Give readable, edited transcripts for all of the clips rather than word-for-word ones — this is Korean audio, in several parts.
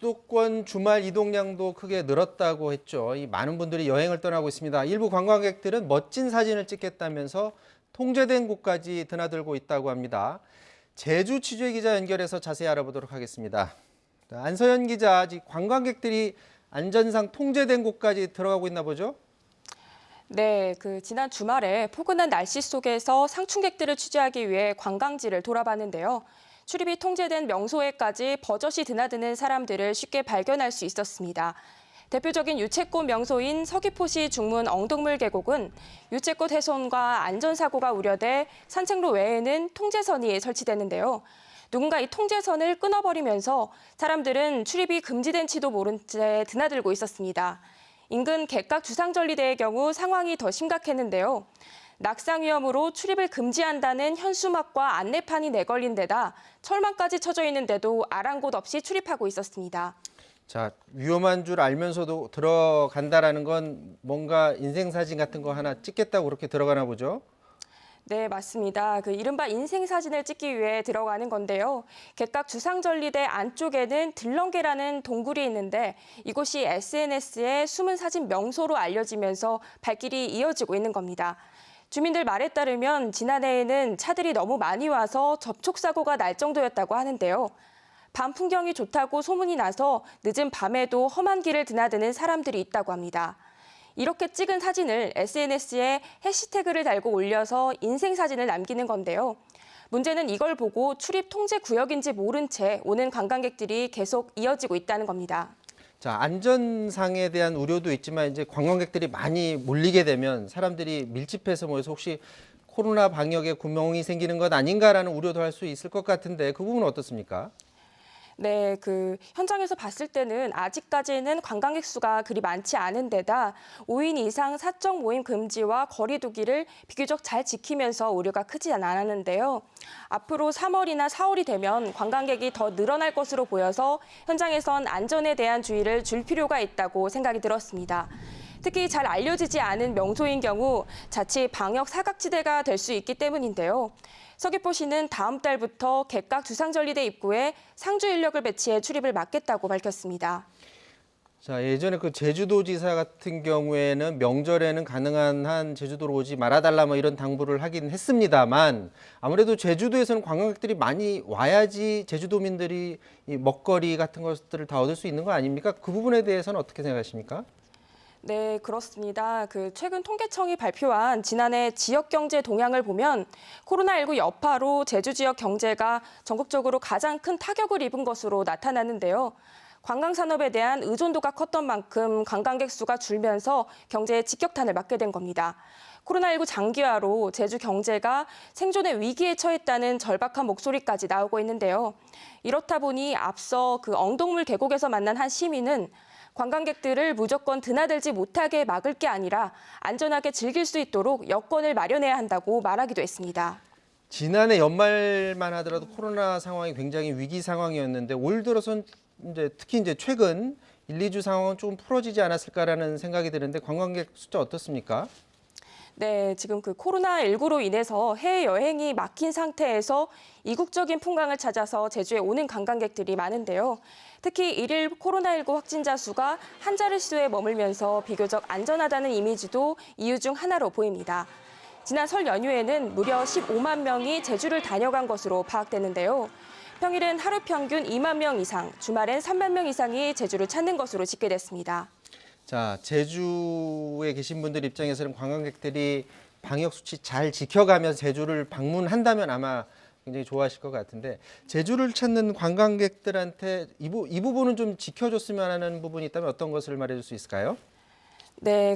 수도권 주말 이동량도 크게 늘었다고 했죠. 이 많은 분들이 여행을 떠나고 있습니다. 일부 관광객들은 멋진 사진을 찍겠다면서 통제된 곳까지 드나들고 있다고 합니다. 제주 취재 기자 연결해서 자세히 알아보도록 하겠습니다. 안서연 기자, 아직 관광객들이 안전상 통제된 곳까지 들어가고 있나 보죠? 네, 지난 주말에 포근한 날씨 속에서 상충객들을 취재하기 위해 관광지를 돌아봤는데요. 출입이 통제된 명소에까지 버젓이 드나드는 사람들을 쉽게 발견할 수 있었습니다. 대표적인 유채꽃 명소인 서귀포시 중문 엉덕물 계곡은 유채꽃 훼손과 안전사고가 우려돼 산책로 외에는 통제선이 설치됐는데요. 누군가 이 통제선을 끊어버리면서 사람들은 출입이 금지된 지도 모른 채 드나들고 있었습니다. 인근 객각 주상절리대의 경우 상황이 더 심각했는데요. 낙상 위험으로 출입을 금지한다는 현수막과 안내판이 내걸린 데다 철망까지 쳐져 있는데도 아랑곳 없이 출입하고 있었습니다. 자, 위험한 줄 알면서도 들어간다라는 건 뭔가 인생사진 같은 거 하나 찍겠다고 그렇게 들어가나 보죠? 네, 맞습니다. 이른바 인생사진을 찍기 위해 들어가는 건데요. 객각 주상절리대 안쪽에는 들렁개라는 동굴이 있는데 이곳이 SNS에 숨은 사진 명소로 알려지면서 발길이 이어지고 있는 겁니다. 주민들 말에 따르면 지난해에는 차들이 너무 많이 와서 접촉사고가 날 정도였다고 하는데요. 밤 풍경이 좋다고 소문이 나서 늦은 밤에도 험한 길을 드나드는 사람들이 있다고 합니다. 이렇게 찍은 사진을 SNS에 해시태그를 달고 올려서 인생사진을 남기는 건데요. 문제는 이걸 보고 출입 통제 구역인지 모른 채 오는 관광객들이 계속 이어지고 있다는 겁니다. 자, 안전상에 대한 우려도 있지만 이제 관광객들이 많이 몰리게 되면 사람들이 밀집해서 모여서 혹시 코로나 방역에 구멍이 생기는 것 아닌가라는 우려도 할 수 있을 것 같은데 그 부분은 어떻습니까? 네, 현장에서 봤을 때는 아직까지는 관광객 수가 그리 많지 않은 데다 5인 이상 사적 모임 금지와 거리 두기를 비교적 잘 지키면서 우려가 크지 않았는데요. 앞으로 3월이나 4월이 되면 관광객이 더 늘어날 것으로 보여서 현장에선 안전에 대한 주의를 줄 필요가 있다고 생각이 들었습니다. 특히 잘 알려지지 않은 명소인 경우 자칫 방역 사각지대가 될 수 있기 때문인데요. 서귀포시는 다음 달부터 객각 주상절리대 입구에 상주 인력을 배치해 출입을 막겠다고 밝혔습니다. 자, 예전에 제주도지사 같은 경우에는 명절에는 가능한 한 제주도로 오지 말아달라 이런 당부를 하긴 했습니다만 아무래도 제주도에서는 관광객들이 많이 와야지 제주도민들이 이 먹거리 같은 것들을 다 얻을 수 있는 거 아닙니까? 그 부분에 대해서는 어떻게 생각하십니까? 네, 그렇습니다. 최근 통계청이 발표한 지난해 지역경제 동향을 보면 코로나19 여파로 제주 지역 경제가 전국적으로 가장 큰 타격을 입은 것으로 나타났는데요. 관광산업에 대한 의존도가 컸던 만큼 관광객 수가 줄면서 경제에 직격탄을 맞게 된 겁니다. 코로나19 장기화로 제주 경제가 생존의 위기에 처했다는 절박한 목소리까지 나오고 있는데요. 이렇다 보니 앞서 엉덕물 계곡에서 만난 한 시민은 관광객들을 무조건 드나들지 못하게 막을 게 아니라 안전하게 즐길 수 있도록 여건을 마련해야 한다고 말하기도 했습니다. 지난해 연말만 하더라도 코로나 상황이 굉장히 위기 상황이었는데 올 들어선 특히 최근 1, 2주 상황은 좀 풀어지지 않았을까라는 생각이 드는데 관광객 숫자 어떻습니까? 네, 지금 코로나19로 인해서 해외여행이 막힌 상태에서 이국적인 풍광을 찾아서 제주에 오는 관광객들이 많은데요. 특히 일일 코로나19 확진자 수가 한 자릿수에 머물면서 비교적 안전하다는 이미지도 이유 중 하나로 보입니다. 지난 설 연휴에는 무려 15만 명이 제주를 다녀간 것으로 파악되는데요. 평일엔 하루 평균 2만 명 이상, 주말엔 3만 명 이상이 제주를 찾는 것으로 집계됐습니다. 자, 제주에 계신 분들 입장에서는 관광객들이 방역 수칙 잘 지켜가면서 제주를 방문한다면 아마 굉장히 좋아하실 것 같은데 제주를 찾는 관광객들한테 이 부분은 좀 지켜줬으면 하는 부분이 있다면 어떤 것을 말해줄 수 있을까요? 네,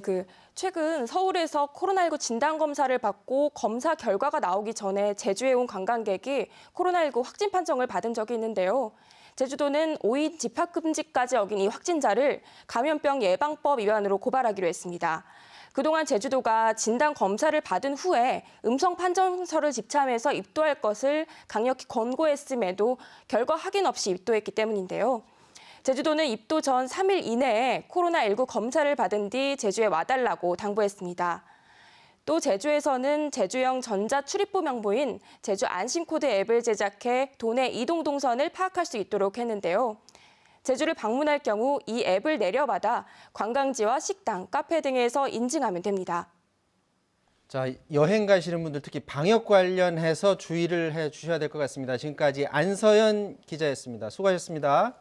최근 서울에서 코로나19 진단검사를 받고 검사 결과가 나오기 전에 제주에 온 관광객이 코로나19 확진 판정을 받은 적이 있는데요. 제주도는 5인 집합금지까지 어긴 이 확진자를 감염병 예방법 위반으로 고발하기로 했습니다. 그동안 제주도가 진단검사를 받은 후에 음성 판정서를 집참해서 입도할 것을 강력히 권고했음에도 결과 확인 없이 입도했기 때문인데요. 제주도는 입도 전 3일 이내에 코로나19 검사를 받은 뒤 제주에 와달라고 당부했습니다. 또 제주에서는 제주형 전자출입부 명부인 제주 안심코드 앱을 제작해 도내 이동 동선을 파악할 수 있도록 했는데요. 제주를 방문할 경우 이 앱을 내려받아 관광지와 식당, 카페 등에서 인증하면 됩니다. 자, 여행 가시는 분들 특히 방역 관련해서 주의를 해 주셔야 될 것 같습니다. 지금까지 안서연 기자였습니다. 수고하셨습니다.